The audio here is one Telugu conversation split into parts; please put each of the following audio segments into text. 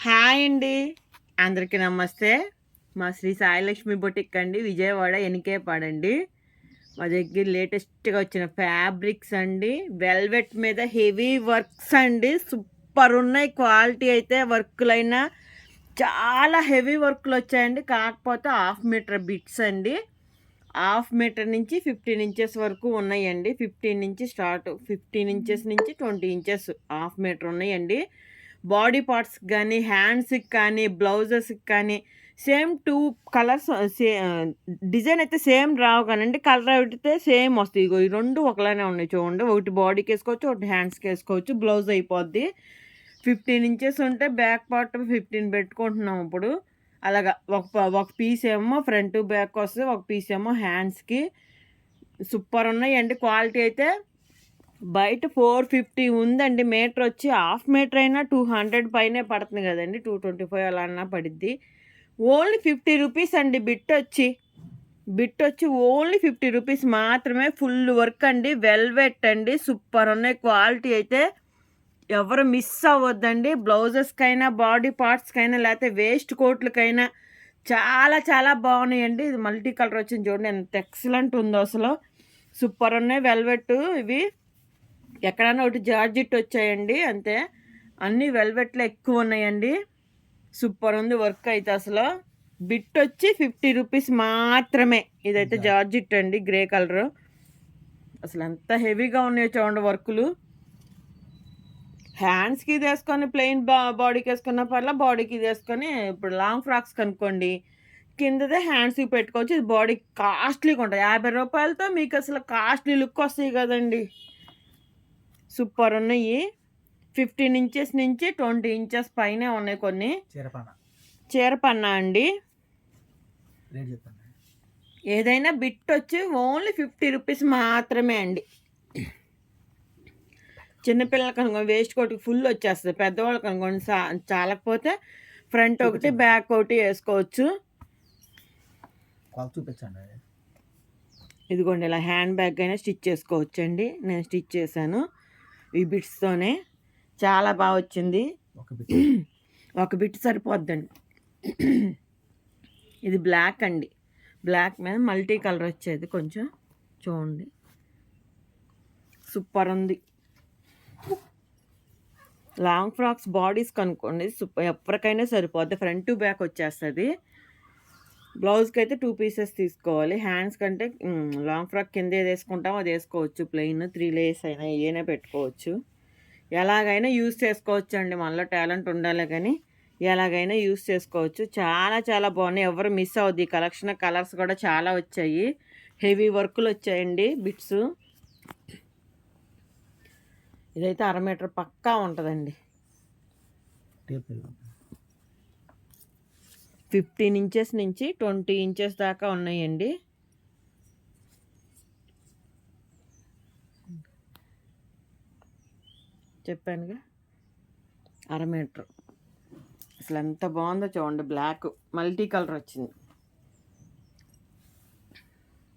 హాయ్ అండి, అందరికీ నమస్తే. మా శ్రీ సాయిలక్ష్మి బొటిక్ అండి, విజయవాడ ఎనికేపాడండి. మా దగ్గర లేటెస్ట్గా వచ్చిన ఫ్యాబ్రిక్స్ అండి, వెల్వెట్ మీద హెవీ వర్క్స్ అండి. సూపర్ ఉన్నాయి. క్వాలిటీ అయితే వర్క్లైనా చాలా హెవీ వర్క్లు వచ్చాయండి. కాకపోతే 1/2 మీటర్ బిట్స్ అండి. 1/2 మీటర్ నుంచి 15 ఇంచెస్ వరకు ఉన్నాయండి. 15 నుంచి స్టార్ట్, 15 ఇంచెస్ నుంచి 20 ఇంచెస్ 1/2 మీటర్ ఉన్నాయండి. బాడీ పార్ట్స్కి కానీ, హ్యాండ్స్కి కానీ, బ్లౌజెస్కి కానీ సేమ్ 2 కలర్స్ డిజైన్ అయితే సేమ్ రావు కానండి. కలర్ అయితే సేమ్ వస్తాయి. ఇగో ఈ 2 ఒకలానే ఉన్నాయి చూడండి. ఒకటి బాడీకి వేసుకోవచ్చు, ఒకటి హ్యాండ్స్కి వేసుకోవచ్చు. బ్లౌజ్ అయిపోద్ది. 15 ఇంచెస్ ఉంటే బ్యాక్ పార్ట్ 15 పెట్టుకుంటున్నాం ఇప్పుడు. అలాగా ఒక పీస్ ఏమో ఫ్రంట్ బ్యాక్ వస్తుంది, ఒక పీస్ ఏమో హ్యాండ్స్కి. సూపర్ ఉన్నాయండి. క్వాలిటీ అయితే బయట 450 ఉందండి. మీటర్ వచ్చి 1/2 మీటర్ అయినా 200 పైనే పడుతుంది కదండి. 225 అలా అన్నా పడిద్ది. ఓన్లీ 50 రూపీస్ అండి. బిట్ వచ్చి ఓన్లీ 50 రూపీస్ మాత్రమే. ఫుల్ వర్క్ అండి, వెల్వెట్ అండి. సూపర్ ఉన్నాయి. క్వాలిటీ అయితే ఎవరు మిస్ అవ్వద్దండి. బ్లౌజెస్కైనా, బాడీ పార్ట్స్కైనా, లేకపోతే వేస్ట్ కోట్లకైనా చాలా చాలా బాగున్నాయండి. ఇది మల్టీ కలర్ వచ్చింది చూడండి, ఎంత ఎక్సలెంట్ ఉందో అసలు. సూపర్ ఉన్నాయి. వెల్వెట్ ఇవి ఎక్కడన్నా ఒకటి జార్జిట్ వచ్చాయండి అంతే. అన్నీ వెల్వెట్లో ఎక్కువ ఉన్నాయండి. సూపర్ ఉంది వర్క్ అయితే అసలు. బిట్ వచ్చి 50 రూపీస్ మాత్రమే. ఇదైతే జార్జిట్ అండి, గ్రే కలరు. అసలు ఎంత హెవీగా ఉన్నాయో చూడండి వర్కులు. హ్యాండ్స్కి ఇది వేసుకొని ప్లెయిన్ బాడీకి వేసుకున్న పర్లా, బాడీకి ఇది వేసుకొని ఇప్పుడు లాంగ్ ఫ్రాక్స్ కనుక్కోండి, కిందదే హ్యాండ్స్కి పెట్టుకోవచ్చు. ఇది బాడీకి కాస్ట్లీగా ఉంటుంది. 50 రూపాయలతో మీకు అసలు కాస్ట్లీ లుక్ వస్తాయి కదండి. సూపర్ ఉన్నాయి. 15 ఇంచెస్ నుంచి 20 ఇంచెస్ పైనే ఉన్నాయి కొన్ని. చీరపన్నా అండి. ఏదైనా బిట్ వచ్చి ఓన్లీ 50 రూపీస్ మాత్రమే అండి. చిన్నపిల్లలకి అనుకోండి వేస్ట్ కోట్కి ఫుల్ వచ్చేస్తుంది. పెద్దవాళ్ళకి అనుకోండి చాలకపోతే ఫ్రంట్ ఒకటి బ్యాక్ ఒకటి వేసుకోవచ్చు. చూపించండి. ఇదిగోండి ఇలా హ్యాండ్ బ్యాగ్ అయినా స్టిచ్ చేసుకోవచ్చు అండి. నేను స్టిచ్ చేశాను ఈ బిట్స్తోనే. చాలా బాగా వచ్చింది. ఒక బిట్ సరిపోద్దండి. ఇది బ్లాక్ అండి. బ్లాక్ మీద మల్టీ కలర్ వచ్చేది కొంచెం చూడండి. సూపర్ ఉంది. లాంగ్ ఫ్రాక్స్ బాడీస్ కనుక్కోండి, సూపర్ ఎవరికైనా సరిపోద్ది. ఫ్రంట్ టు బ్యాక్ వచ్చేస్తుంది. బ్లౌజ్కి అయితే 2 పీసెస్ తీసుకోవాలి. హ్యాండ్స్ కంటే లాంగ్ ఫ్రాక్ కింద ఏది వేసుకుంటామో అది వేసుకోవచ్చు. ప్లెయిన్ 3 లేయర్స్ అయినా ఏమైనా పెట్టుకోవచ్చు. ఎలాగైనా యూస్ చేసుకోవచ్చు అండి. మనలో టాలెంట్ ఉండాలి కానీ ఎలాగైనా యూస్ చేసుకోవచ్చు. చాలా చాలా బాగున్నాయి. ఎవరు మిస్ అవ్వద్దు. ఈ కలెక్షన్ కలర్స్ కూడా చాలా వచ్చాయి. హెవీ వర్కులు వచ్చాయండి బిట్స్. ఇదైతే 1/2 మీటర్ పక్కా ఉంటుందండి. 15 ఇంచెస్ నుంచి 20 ఇంచెస్ దాకా ఉన్నాయండి. చెప్పానుగా 1/2 మీటర్. అసలు ఎంత బాగుందో చూడండి. బ్లాక్ మల్టీ కలర్ వచ్చింది.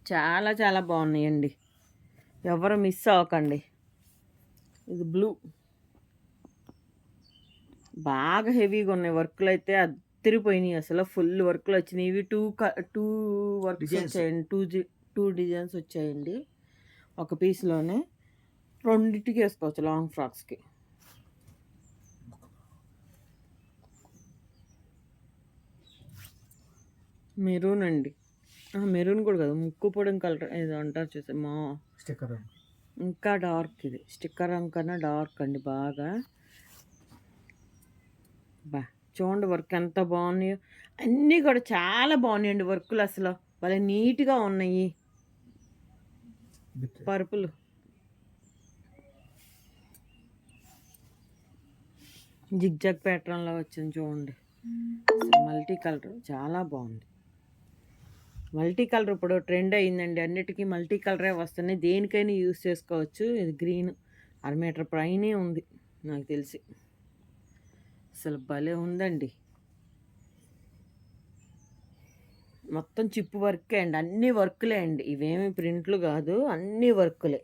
చాలా చాలా బాగున్నాయండి. ఎవరు మిస్ అవ్వకండి. ఇది బ్లూ. బాగా హెవీగా ఉన్నాయి వర్క్లు అయితే. అద్దరిపోయినాయి అసలు. ఫుల్ వర్క్లు వచ్చినాయి. ఇవి టూ వర్క్స్ వచ్చాయండి. టూ డిజైన్స్ వచ్చాయండి ఒక పీస్లోనే. రెండింటికి వేసుకోవచ్చు లాంగ్ ఫ్రాక్స్కి. మెరూన్ అండి. మెరూన్ కూడా కదా, ముక్కు పొడి కలర్ ఏదో అంటారు చూసా మా స్టిక్కర్. ఇంకా డార్క్. ఇది స్టిక్కర్ రంగు కన్నా డార్క్ అండి బాగా. చూడండి వర్క్ ఎంత బాగున్నాయో. అన్నీ కూడా చాలా బాగున్నాయండి వర్కులు. అసలు భలే నీట్గా ఉన్నాయి. పర్పుల్ జిగ్జాగ్ ప్యాటర్న్లో వచ్చింది చూడండి. మల్టీ కలర్ చాలా బాగుంది. మల్టీ కలర్ ఇప్పుడు ట్రెండ్ అయిందండి. అన్నిటికీ మల్టీ కలరే వస్తున్నాయి. దేనికైనా యూస్ చేసుకోవచ్చు. ఇది గ్రీన్ 1/2 మీటర్ పైనే ఉంది నాకు తెలిసి. అసలు భలే ఉందండి. మొత్తం చిప్పు వర్కే అండి. అన్ని వర్కులే అండి. ఇవేమి ప్రింట్లు కాదు, అన్ని వర్కులే.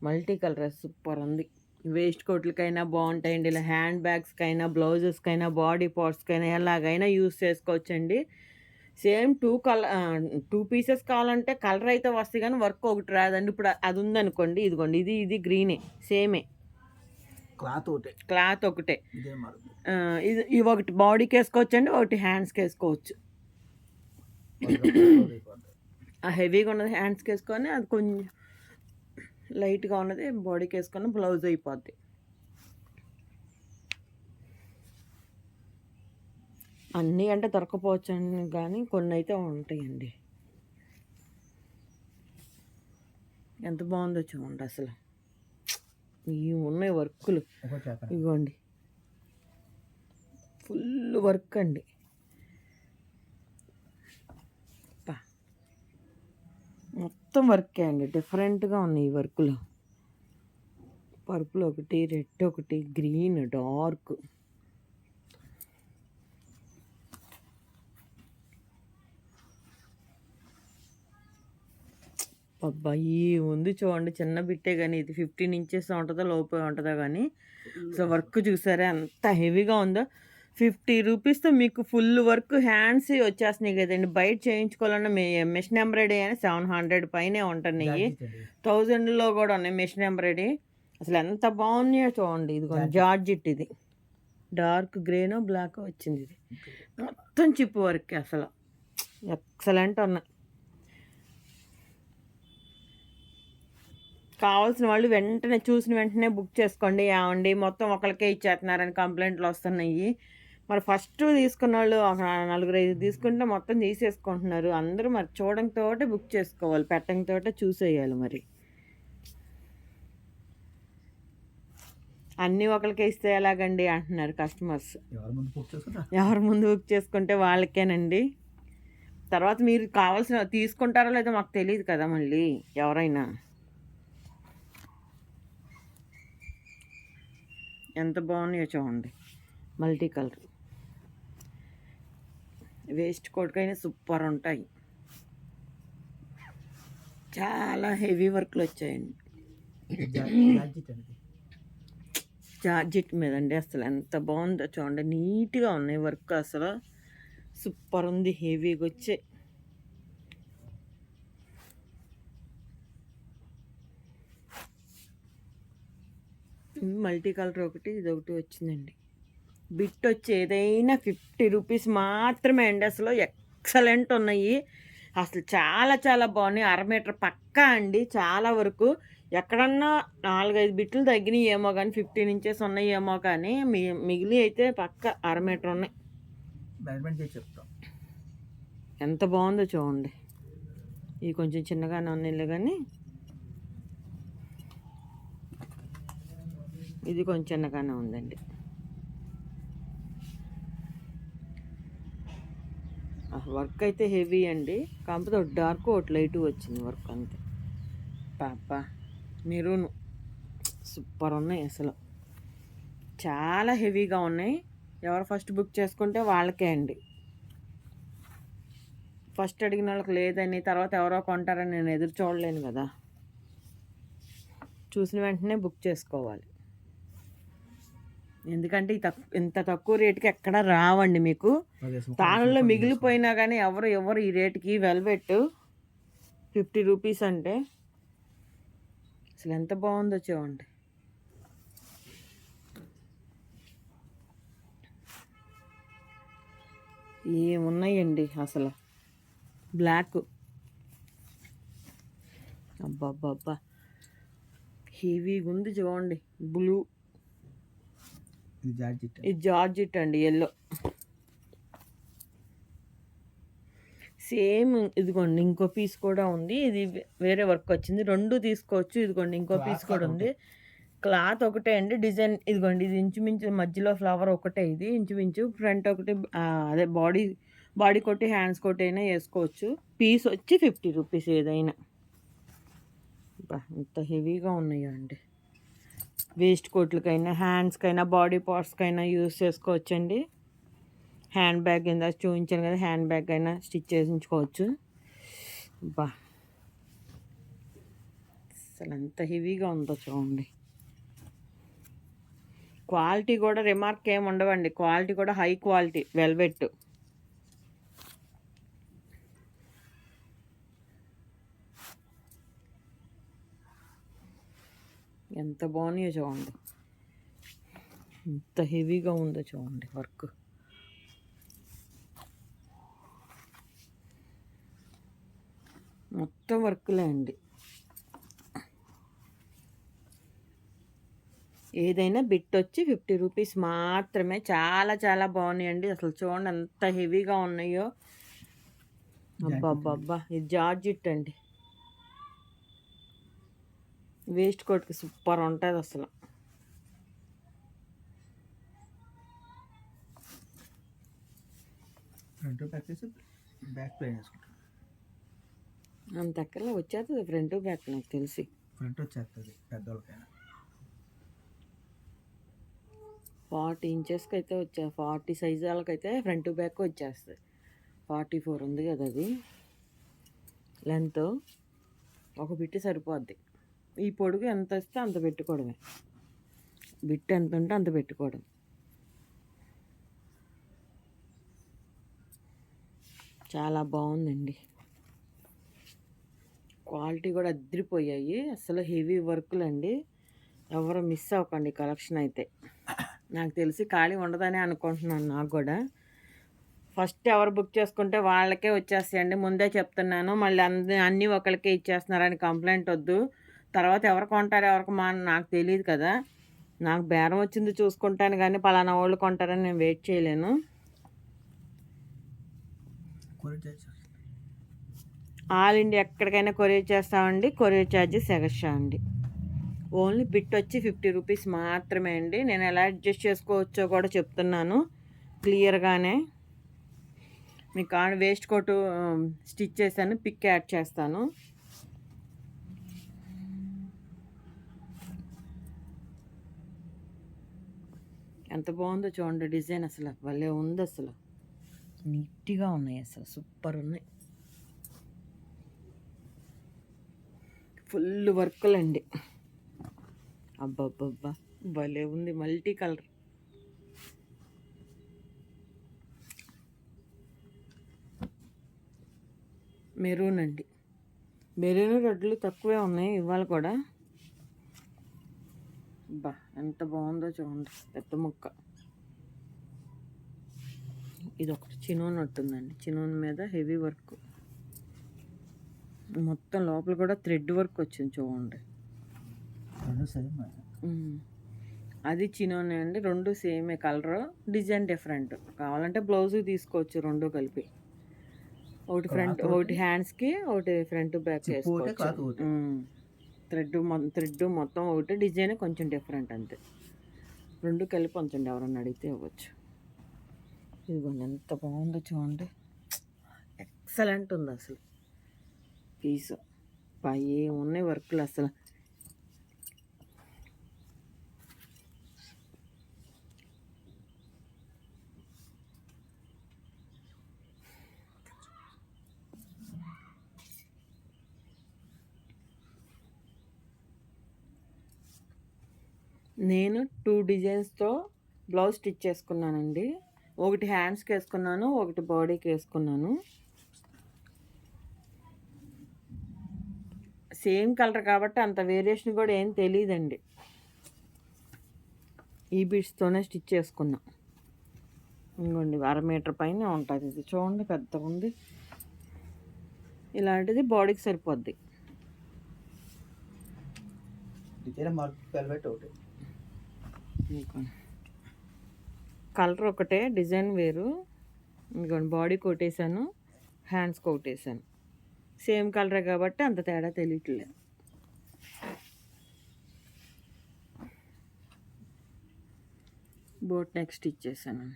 మల్టీ కలర్ సూపర్ ఉంది. వేస్ట్ కోట్లకైనా బాగుంటాయండి. ఇలా హ్యాండ్ బ్యాగ్స్కైనా, బ్లౌజెస్కైనా, బాడీ పార్ట్స్కైనా ఎలాగైనా యూస్ చేసుకోవచ్చండి. సేమ్ టూ పీసెస్ కావాలంటే కలర్ అయితే వస్తాయి కానీ వర్క్ ఒకటి రాదండి. ఇప్పుడు అది ఉందనుకోండి, ఇదిగోండి ఇది గ్రీనే, సేమే క్లాత్ ఒకటే. ఇవి ఒకటి బాడీకి వేసుకోవచ్చండి, ఒకటి హ్యాండ్స్కి వేసుకోవచ్చు. ఆ హెవీగా ఉన్నది హ్యాండ్స్కి వేసుకొని, అది కొంచెం లైట్గా ఉన్నది బాడీకి వేసుకొని బ్లౌజ్ అయిపోద్ది. అన్నీ అంటే దొరకపోవచ్చు కానీ కొన్ని అయితే ఉంటాయండి. ఎంత బాగుందో చూడండి అసలు. ఇవి ఉన్నాయి వర్కులు, ఇవ్వండి ఫుల్ వర్క్ అండి. మొత్తం వర్కే అండి, డిఫరెంట్గా ఉన్నాయి ఈ వర్కులు. పర్పుల్ ఒకటి, రెడ్ ఒకటి, గ్రీన్ డార్క్. అబ్బాయి ఉంది చూడండి, చిన్న బిట్టే కానీ ఇది 15 ఇంచెస్ ఉంటుందో లోపే ఉంటుందో కానీ అసలు వర్క్ చూసారా ఎంత హెవీగా ఉందో. 50 రూపీస్తో మీకు ఫుల్ వర్క్ హ్యాండ్స్ వచ్చేస్తున్నాయి కదండి. బయట చేయించుకోవాలన్నా మిషన్ ఎంబ్రాయిడరీ అని 700 పైనే ఉంటున్నాయి, 1000లో కూడా ఉన్నాయి మిషన్ ఎంబ్రాయిడరీ. అసలు ఎంత బాగున్నాయో చూడండి. ఇది జార్జిట్, ఇది డార్క్ గ్రేనో బ్లాక్ వచ్చింది. ఇది మొత్తం చిప్ వర్క్, అసలు ఎక్సలెంట్ ఉన్నాయి. కావాల్సిన వాళ్ళు వెంటనే చూసిన వెంటనే బుక్ చేసుకోండి. ఏమండి మొత్తం ఒకరికే ఇచ్చేస్తున్నారని కంప్లైంట్లు వస్తున్నాయి. మరి ఫస్ట్ తీసుకున్న వాళ్ళు ఒక 4-5 తీసుకుంటే మొత్తం తీసేసుకుంటున్నారు అందరూ. మరి చూడంతో బుక్ చేసుకోవాలి, పెట్టంతో చూసేయాలి. మరి అన్నీ ఒకరికే ఇస్తే ఎలాగండి అంటున్నారు కస్టమర్స్. ఎవరు ముందు బుక్ చేసుకుంటే వాళ్ళకేనండి. తర్వాత మీరు కావాల్సిన తీసుకుంటారో లేదో మాకు తెలియదు కదా. మళ్ళీ ఎవరైనా ఎంత బాగున్నాయో చూడండి. మల్టీ కలర్ వేస్ట్ కోట్కైనా సూపర్ ఉంటాయి. చాలా హెవీ వర్క్లు వచ్చాయండి. జార్జిట్ మీద అండి, అసలు ఎంత బాగుందో చూడండి. నీట్గా ఉన్నాయి వర్క్, అసలు సూపర్ ఉంది. హెవీగా వచ్చాయి. మల్టీ కలర్ ఒకటి, ఇది ఒకటి వచ్చిందండి. బిట్ వచ్చి ఏదైనా 50 రూపీస్ మాత్రమే అండి. అసలు ఎక్సలెంట్ ఉన్నాయి, అసలు చాలా చాలా బాగున్నాయి. 1/2 మీటర్ పక్కా అండి. చాలా వరకు ఎక్కడన్నా 4-5 బిట్లు తగ్గినాయి ఏమో కానీ, 15 ఇంచెస్ ఉన్నాయి ఏమో కానీ, మిగిలి అయితే పక్క 1/2 మీటర్ ఉన్నాయి. ఎంత బాగుందో చూడండి. ఇవి కొంచెం చిన్నగానే ఉన్నాయి కానీ ఇది కొంచెం చిన్నగానే ఉందండి. వర్క్ అయితే హెవీ అండి, కాకపోతే ఒకటి డార్క్ ఒకటి లైట్ వచ్చింది వర్క్ అంతే. పాప మెరూన్ సూపర్ ఉన్నాయి, అసలు చాలా హెవీగా ఉన్నాయి. ఎవరు ఫస్ట్ బుక్ చేసుకుంటే వాళ్ళకే అండి. ఫస్ట్ అడిగిన వాళ్ళకి లేదని తర్వాత ఎవరో కొంటారని నేను ఎదురు చూడలేను కదా. చూసిన వెంటనే బుక్ చేసుకోవాలి, ఎందుకంటే ఇంత తక్కువ రేటుకి ఎక్కడ రావండి మీకు. తానుల్లో మిగిలిపోయినా కానీ ఎవరు ఈ రేటుకి. వెల్వెట్ 50 రూపీస్ అంటే అసలు ఎంత బాగుందో చూడండి. ఏమున్నాయండి అసలు. బ్లాక్, అబ్బా హెవీగా ఉంది చూడండి. బ్లూ, ఇది జార్జిట్ అండి, ఎల్లో. సేమ్ ఇదిగోండి ఇంకో పీస్ కూడా ఉంది, ఇది వేరే వర్క్ వచ్చింది. 2 తీసుకోవచ్చు. ఇదిగోండి ఇంకో పీస్ కూడా ఉంది. క్లాత్ ఒకటే అండి, డిజైన్ ఇదిగోండి. ఇది ఇంచుమించు మధ్యలో ఫ్లవర్ ఒకటే, ఇది ఇంచుమించు. ఫ్రంట్ ఒకటి, అదే బాడీ కొట్టి హ్యాండ్స్ కొట్టి అయినా వేసుకోవచ్చు. పీస్ వచ్చి 50 రూపీస్ ఏదైనా. ఇంత హెవీగా ఉన్నాయో అండి. వేస్ట్ కోట్లకైనా, హ్యాండ్స్కైనా, బాడీ పార్ట్స్కైనా యూస్ చేసుకోవచ్చండి. హ్యాండ్ బ్యాగ్ కింద చూపించాను కదా, హ్యాండ్ బ్యాగ్ అయినా స్టిచ్ చేయించుకోవచ్చు. అసలు ఎంత హెవీగా ఉందో చూడండి. క్వాలిటీ కూడా రిమార్క్ ఏమి ఉండవండి. క్వాలిటీ కూడా హై క్వాలిటీ వెల్వెట్. ఎంత బాగున్నాయో చూడండి, ఎంత హెవీగా ఉందో చూడండి వర్క్. మొత్తం వర్క్లే అండి. ఏదైనా బిట్ వచ్చి 50 రూపీస్ మాత్రమే. చాలా చాలా బాగున్నాయండి. అసలు చూడండి ఎంత హెవీగా ఉన్నాయో. అబ్బా, ఇది జార్జిట్ అండి. వేస్ట్ కోట్కి సూపర్ ఉంటుంది అసలు. అంత ఎక్కడలో వచ్చేస్తుంది ఫ్రంట్ బ్యాక్, నాకు తెలిసి ఫ్రంట్ వచ్చేస్తుంది పెద్దోళ్ళకైనా. 40 ఇంచెస్కి అయితే 40 సైజు వాళ్ళకైతే ఫ్రంట్ బ్యాక్ వచ్చేస్తుంది. 44 ఉంది కదా అది లెంత్. ఒక బిట్టు సరిపోద్ది. ఈ పొడుగు ఎంత వస్తే అంత పెట్టుకోవడమే. బిట్ ఎంత ఉంటే అంత పెట్టుకోవడం. చాలా బాగుందండి. క్వాలిటీ కూడా అదిరిపోయాయి. అసలు హెవీ వర్కులు అండి. ఎవరు మిస్ అవ్వకండి కలెక్షన్ అయితే. నాకు తెలిసి ఖాళీ ఉండదని అనుకుంటున్నాను. నాకు కూడా ఫస్ట్ ఎవరు బుక్ చేసుకుంటే వాళ్ళకే వచ్చేస్తాయండి. ముందే చెప్తున్నాను. మళ్ళీ అన్నీ ఒకరికే ఇచ్చేస్తున్నారని కంప్లైంట్ వద్దు. తర్వాత ఎవరు కొంటారు ఎవరికి నాకు తెలియదు కదా. నాకు బేరం వచ్చింది చూసుకుంటాను, కానీ పలానా వాళ్ళు కొంటారని నేను వెయిట్ చేయలేను. ఆల్ ఇండియా ఎక్కడికైనా కొరియర్ చేస్తామండి. కొరియర్ ఛార్జెస్ ఎక్స్ట్రా అండి. ఓన్లీ బిట్ వచ్చి 50 రూపీస్ మాత్రమే అండి. నేను ఎలా అడ్జస్ట్ చేసుకోవచ్చో కూడా చెప్తున్నాను క్లియర్గానే. మీకు వేస్ట్ కోటు స్టిచ్ చేశాను, పిక్ యాడ్ చేస్తాను. ఎంత బాగుందో చూడండి డిజైన్. అసలు భలే ఉంది. అసలు నీట్గా ఉన్నాయి. అసలు సూపర్ ఉన్నాయి. ఫుల్ వర్కులు అండి. అబ్బబ్బబ్బా భలే ఉంది. Multi colour. మెరూన్ అండి. మెరూన్ రెడ్లు తక్కువే ఉన్నాయి ఇవాళ కూడా. బా ఎంత బాగుందో చూడండి. పెద్ద ముక్క. ఇది ఒకటి చినోన్ ఉంటుందండి. చినోన్ మీద హెవీ వర్క్. మొత్తం లోపల కూడా థ్రెడ్ వర్క్ వచ్చింది చూడండి. అది చినోనే అండి. రెండు సేమే కలర్, డిజైన్ డిఫరెంట్. కావాలంటే బ్లౌజ్ తీసుకోవచ్చు రెండు కలిపి. ఒకటి ఫ్రంట్, ఒకటి హ్యాండ్స్కి, ఒకటి ఫ్రంట్ బ్యాక్ వేసుకోవచ్చు. థ్రెడ్ మొత్తం ఒకటి, డిజైన్ కొంచెం డిఫరెంట్ అంతే. రెండు కలిపి కొంచెం ఎవరన్నా అడిగితే ఇవ్వచ్చు. ఇదిగోండి ఎంత బాగుందో చూడండి. ఎక్సలెంట్ ఉంది అసలు పీసు. ఏమున్నాయి వర్క్లు అసలు. నేను 2 డిజైన్స్తో బ్లౌజ్ స్టిచ్ చేసుకున్నానండి. ఒకటి హ్యాండ్స్కి వేసుకున్నాను, ఒకటి బాడీకి వేసుకున్నాను. సేమ్ కలర్ కాబట్టి అంత వేరియేషన్ కూడా ఏం తెలియదండి. ఈ బీడ్స్తోనే స్టిచ్ చేసుకున్నా. ఇంకోండి 1/2 మీటర్ పైన ఉంటుంది. ఇది చూడండి పెద్దగా ఉంది. ఇలాంటిది బాడీకి సరిపోద్ది. కలర్ ఒకటే, డిజైన్ వేరు. ఇంకోండి బాడీకి కొట్టేసాను, హ్యాండ్స్కి కొట్టేసాను. సేమ్ కలరే కాబట్టి అంత తేడా తెలియట్లేదు. బోట్ నెక్ స్టిచ్ చేశాను.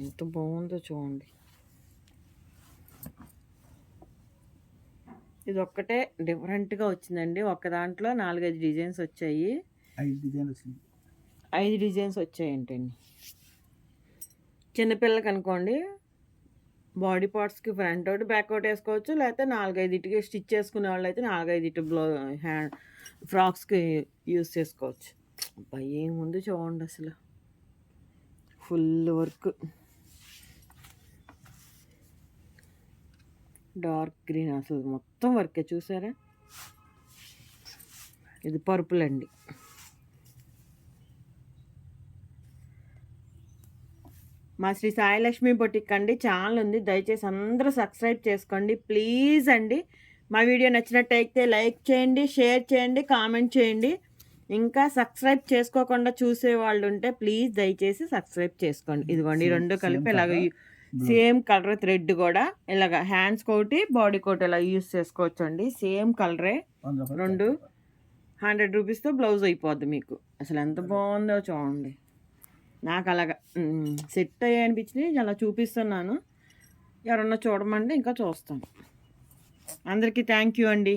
ఎంత బాగుందో చూడండి. ఇది ఒక్కటే డిఫరెంట్గా వచ్చిందండి. ఒక దాంట్లో 4-5 డిజైన్స్ వచ్చాయి. 5 డిజైన్స్ వచ్చాయంటండి. చిన్నపిల్లలకి అనుకోండి బాడీ పార్ట్స్‌కి ఫ్రంట్ ఒకటి, బ్యాక్ ఒకటి ఏసుకోవచ్చు. లేకపోతే 4, 5 ఇటుకి స్టిచ్ చేసుకునే వాళ్ళైతే 4, 5 ఇటు హ్యాండ్ ఫ్రాక్స్‌కి యూజ్ చేసుకోవచ్చు. అబ్బా! ఏముంది చూడండి అసలు. Full work. డార్క్ గ్రీన్ అసలు మొత్తం వర్కే చూసారా? ఇది పర్పుల్ అండి. మా శ్రీ సాయిలక్ష్మి బొటిక్ అండి ఛానల్ ఉంది. దయచేసి అందరూ సబ్స్క్రైబ్ చేసుకోండి ప్లీజ్ అండి. మా వీడియో నచ్చినట్టయితే లైక్ చేయండి, షేర్ చేయండి, కామెంట్ చేయండి. ఇంకా సబ్స్క్రైబ్ చేసుకోకుండా చూసే వాళ్ళు ఉంటే ప్లీజ్ దయచేసి సబ్స్క్రైబ్ చేసుకోండి. ఇదిగోండి రెండు కలిపి ఇలాగ సేమ్ కలర్ థ్రెడ్ కూడా ఇలాగ హ్యాండ్స్ కోటి బాడీ కోటి ఇలా యూస్ చేసుకోవచ్చండి. సేమ్ కలరే రెండు 100 రూపీస్తో బ్లౌజ్ అయిపోద్ది మీకు. అసలు ఎంత బాగుందో చూడండి. నాకు అలాగా సెట్ అయ్యాయి అనిపించినాయి, అలా చూపిస్తున్నాను. ఎవరన్నా చూడమంటే ఇంకా చూస్తాను. అందరికీ థ్యాంక్ యూ అండి.